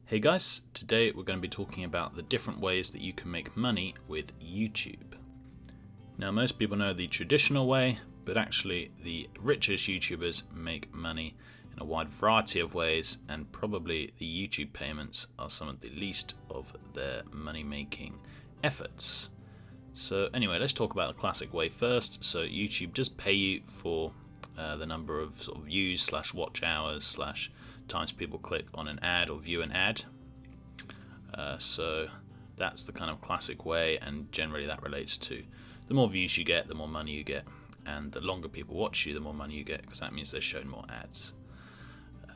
Hey guys, today we're going to be talking about the different ways that you can make money with YouTube. Now most people know the traditional way, but actually the richest YouTubers make money in a wide variety of ways, and probably the YouTube payments are some of the least of their money making efforts. So anyway, let's talk about the classic way first. So YouTube does pay you for the number of sort of views / watch hours / times people click on an ad or view an ad. So that's the kind of classic way, and generally that relates to the more views you get, the more money you get, and the longer people watch you, the more money you get, because that means they're shown more ads.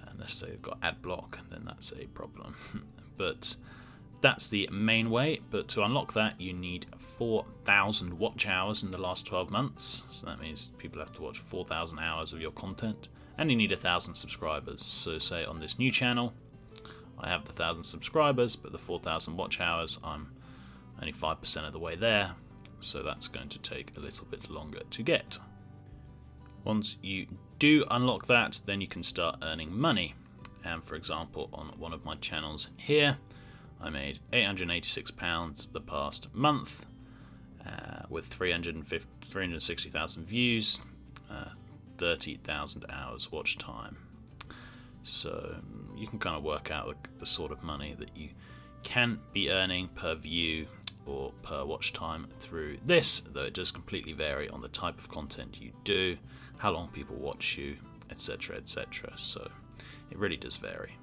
Unless they've got ad block, then that's a problem. But that's the main way. But to unlock that, you need 4,000 watch hours in the last 12 months. So that means people have to watch 4,000 hours of your content, and you need 1,000 subscribers. So say on this new channel, I have the 1,000 subscribers, but the 4,000 watch hours, I'm only 5% of the way there. So that's going to take a little bit longer to get. Once you do unlock that, then you can start earning money. And for example, on one of my channels here, I made £886 the past month with 360,000 views, 30,000 hours watch time. So you can kind of work out the sort of money that you can be earning per view or per watch time through this, though it does completely vary on the type of content you do, how long people watch you, etc., etc. So it really does vary.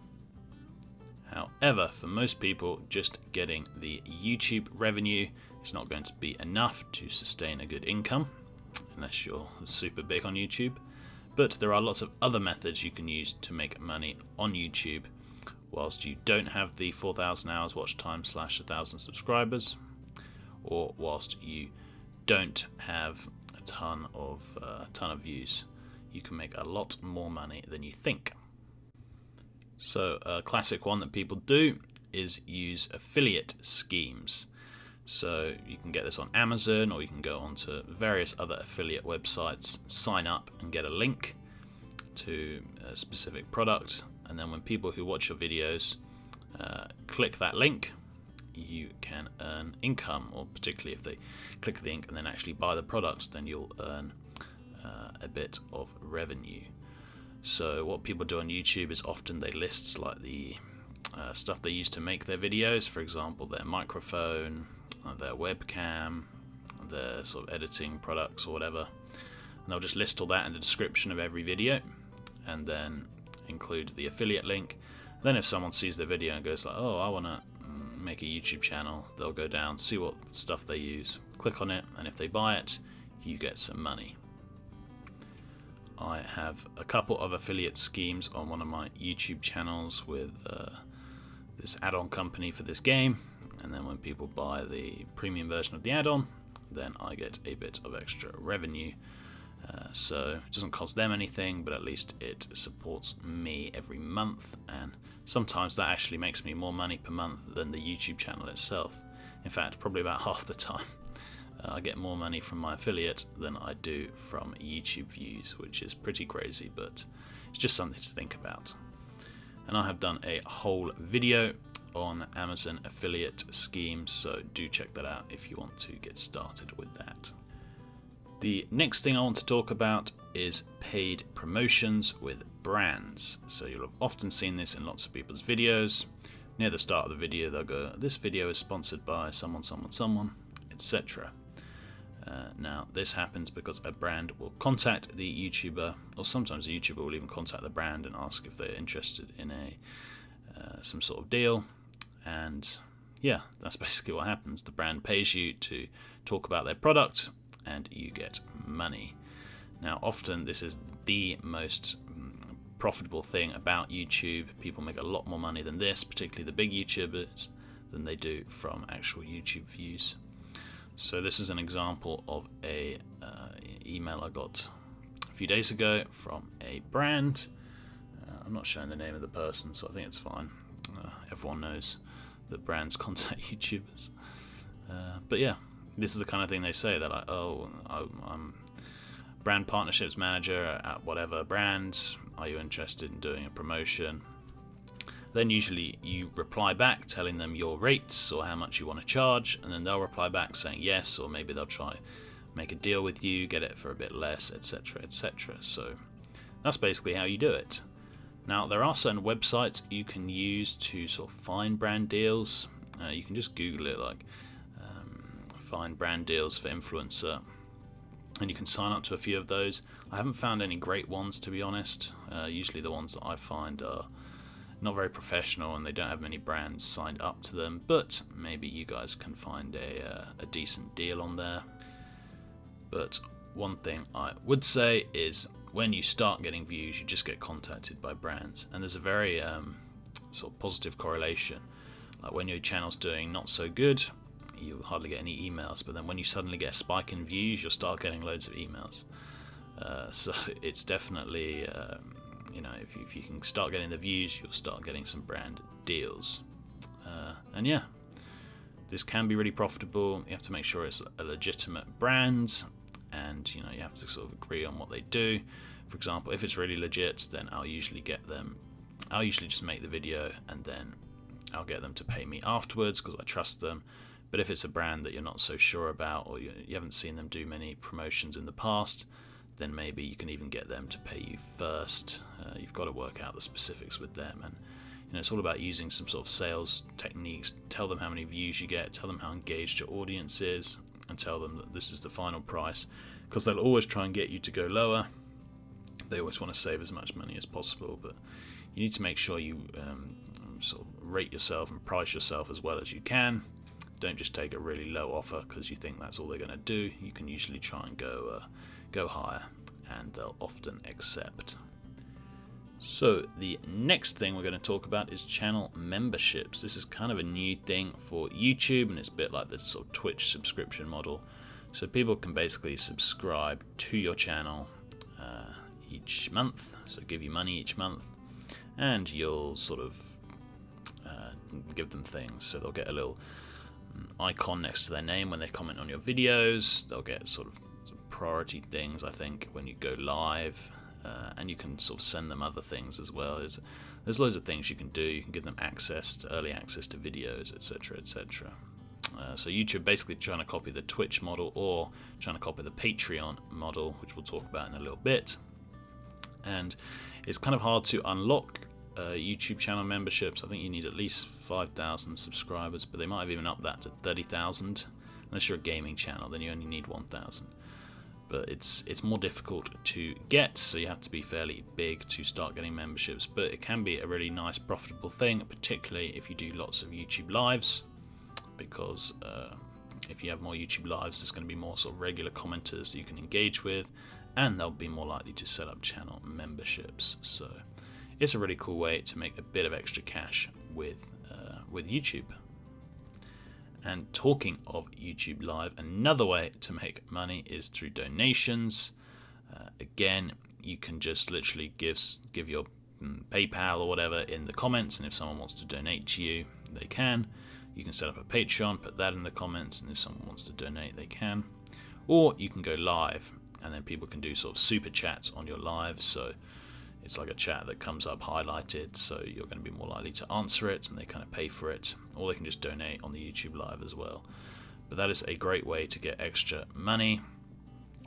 However, for most people, just getting the YouTube revenue is not going to be enough to sustain a good income, unless you're super big on YouTube. But there are lots of other methods you can use to make money on YouTube whilst you don't have the 4,000 hours watch time / 1,000 subscribers, or whilst you don't have a ton of views. You can make a lot more money than you think. So a classic one that people do is use affiliate schemes. So you can get this on Amazon, or you can go onto various other affiliate websites, sign up and get a link to a specific product, and then when people who watch your videos click that link, you can earn income, or particularly if they click the link and then actually buy the products, then you'll earn a bit of revenue. So what people do on YouTube is often they list like the stuff they use to make their videos, for example their microphone, their webcam, their sort of editing products or whatever, and they'll just list all that in the description of every video and then include the affiliate link. Then if someone sees the video and goes like, oh, I want to make a YouTube channel, they'll go down, see what stuff they use, click on it, and if they buy it, you get some money. I have a couple of affiliate schemes on one of my YouTube channels with this add-on company for this game, and then when people buy the premium version of the add-on, then I get a bit of extra revenue. So it doesn't cost them anything, but at least it supports me every month, and sometimes that actually makes me more money per month than the YouTube channel itself. In fact, probably about half the time. I get more money from my affiliate than I do from YouTube views, which is pretty crazy, but it's just something to think about. And I have done a whole video on Amazon affiliate schemes, so do check that out if you want to get started with that. The next thing I want to talk about is paid promotions with brands. So you'll have often seen this in lots of people's videos. Near the start of the video they'll go, this video is sponsored by someone, etc. Now this happens because a brand will contact the YouTuber, or sometimes the YouTuber will even contact the brand and ask if they're interested in some sort of deal. And yeah, that's basically what happens. The brand pays you to talk about their product and you get money. Now often this is the most profitable thing about YouTube. People make a lot more money than this, particularly the big YouTubers, than they do from actual YouTube views. So this is an example of a email I got a few days ago from a brand. I'm not showing the name of the person, so I think it's fine. Everyone knows that brands contact YouTubers. But yeah, this is the kind of thing they say. They're like, oh, I'm brand partnerships manager at whatever brands. Are you interested in doing a promotion? Then usually you reply back telling them your rates or how much you want to charge, and then they'll reply back saying yes, or maybe they'll try make a deal with you, get it for a bit less, etc, etc. So that's basically how you do it. Now there are certain websites you can use to sort of find brand deals. You can just Google it, like find brand deals for influencer, and you can sign up to a few of those. I haven't found any great ones, to be honest. Usually the ones that I find are not very professional and they don't have many brands signed up to them, but maybe you guys can find a decent deal on there. But one thing I would say is when you start getting views, you just get contacted by brands, and there's a very sort of positive correlation. Like when your channel's doing not so good, you'll hardly get any emails, but then when you suddenly get a spike in views, you'll start getting loads of emails. So it's definitely, if you can start getting the views, you'll start getting some brand deals. And yeah, this can be really profitable. You have to make sure it's a legitimate brand, and you have to sort of agree on what they do. For example, if it's really legit, then I'll usually just make the video and then I'll get them to pay me afterwards because I trust them. But if it's a brand that you're not so sure about, or you haven't seen them do many promotions in the past, then maybe you can even get them to pay you first. You've got to work out the specifics with them, and it's all about using some sort of sales techniques. Tell them how many views you get, tell them how engaged your audience is, and tell them that this is the final price, because they'll always try and get you to go lower. They always want to save as much money as possible, but you need to make sure you sort of rate yourself and price yourself as well as you can. Don't just take a really low offer because you think that's all they're going to do. You can usually try and go higher, and they'll often accept. So the next thing we're going to talk about is channel memberships. This is kind of a new thing for YouTube, and it's a bit like the sort of Twitch subscription model. So people can basically subscribe to your channel each month, so give you money each month, and you'll sort of give them things. So they'll get a little icon next to their name when they comment on your videos. They'll get sort of priority things, I think, when you go live. And you can sort of send them other things as well. There's loads of things you can do. You can give them early access to videos, etc, etc. So YouTube basically trying to copy the Twitch model, or trying to copy the Patreon model, which we'll talk about in a little bit. And it's kind of hard to unlock YouTube channel memberships. I think you need at least 5,000 subscribers, but they might have even upped that to 30,000. Unless you're a gaming channel, then you only need 1,000. But it's more difficult to get, so you have to be fairly big to start getting memberships. But it can be a really nice, profitable thing, particularly if you do lots of YouTube lives, because if you have more YouTube lives, there's going to be more sort of regular commenters that you can engage with, and they'll be more likely to set up channel memberships. So it's a really cool way to make a bit of extra cash with YouTube. And talking of YouTube Live, another way to make money is through donations. Again, you can just literally give your PayPal or whatever in the comments, and if someone wants to donate to you, they can. You can set up a Patreon, put that in the comments, and if someone wants to donate, they can. Or you can go live, and then people can do sort of super chats on your live. So it's like a chat that comes up highlighted, so you're going to be more likely to answer it, and they kind of pay for it, or they can just donate on the YouTube Live as well. But that is a great way to get extra money.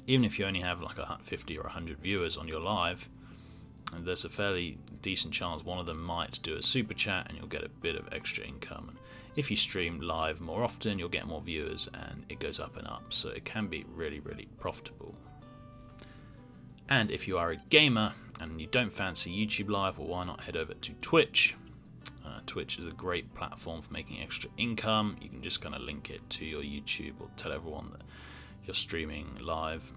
Even if you only have like 50 or 100 viewers on your live, and there's a fairly decent chance one of them might do a super chat, and you'll get a bit of extra income. And if you stream live more often, you'll get more viewers, and it goes up and up, so it can be really, really profitable. And if you are a gamer and you don't fancy YouTube Live, well, why not head over to Twitch? Twitch is a great platform for making extra income. You can just kind of link it to your YouTube, or tell everyone that you're streaming live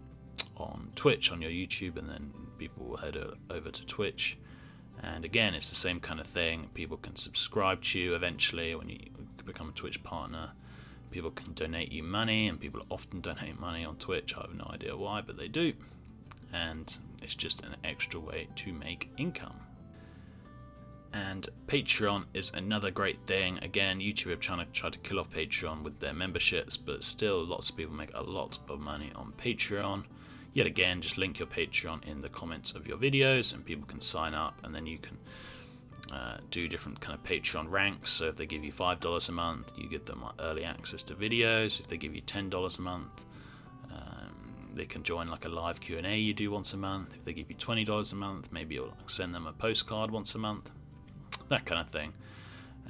on Twitch on your YouTube, and then people will head over to Twitch. And again, it's the same kind of thing. People can subscribe to you eventually when you become a Twitch partner. People can donate you money, and people often donate money on Twitch. I have no idea why, but they do. And it's just an extra way to make income. And Patreon is another great thing. Again, YouTube are trying to kill off Patreon with their memberships, but still lots of people make a lot of money on Patreon. Yet again, just link your Patreon in the comments of your videos, and people can sign up, and then you can do different kind of Patreon ranks. So if they give you $5 a month, you get them early access to videos. If they give you $10 a month, they can join like a live Q&A you do once a month. If they give you $20 a month, maybe you'll send them a postcard once a month, that kind of thing.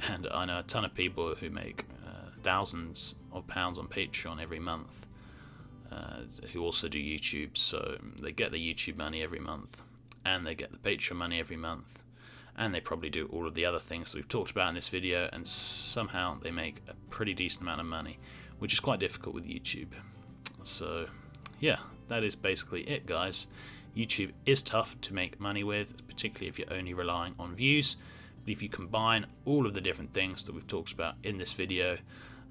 And I know a ton of people who make thousands of pounds on Patreon every month, who also do YouTube. So they get the YouTube money every month, and they get the Patreon money every month, and they probably do all of the other things that we've talked about in this video, and somehow they make a pretty decent amount of money, which is quite difficult with YouTube. So yeah, that is basically it, guys. YouTube is tough to make money with, particularly if you're only relying on views. But if you combine all of the different things that we've talked about in this video,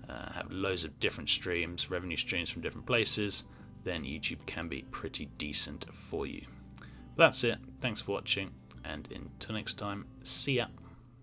have loads of different streams, revenue streams from different places, then YouTube can be pretty decent for you. But that's it. Thanks for watching, and until next time, see ya.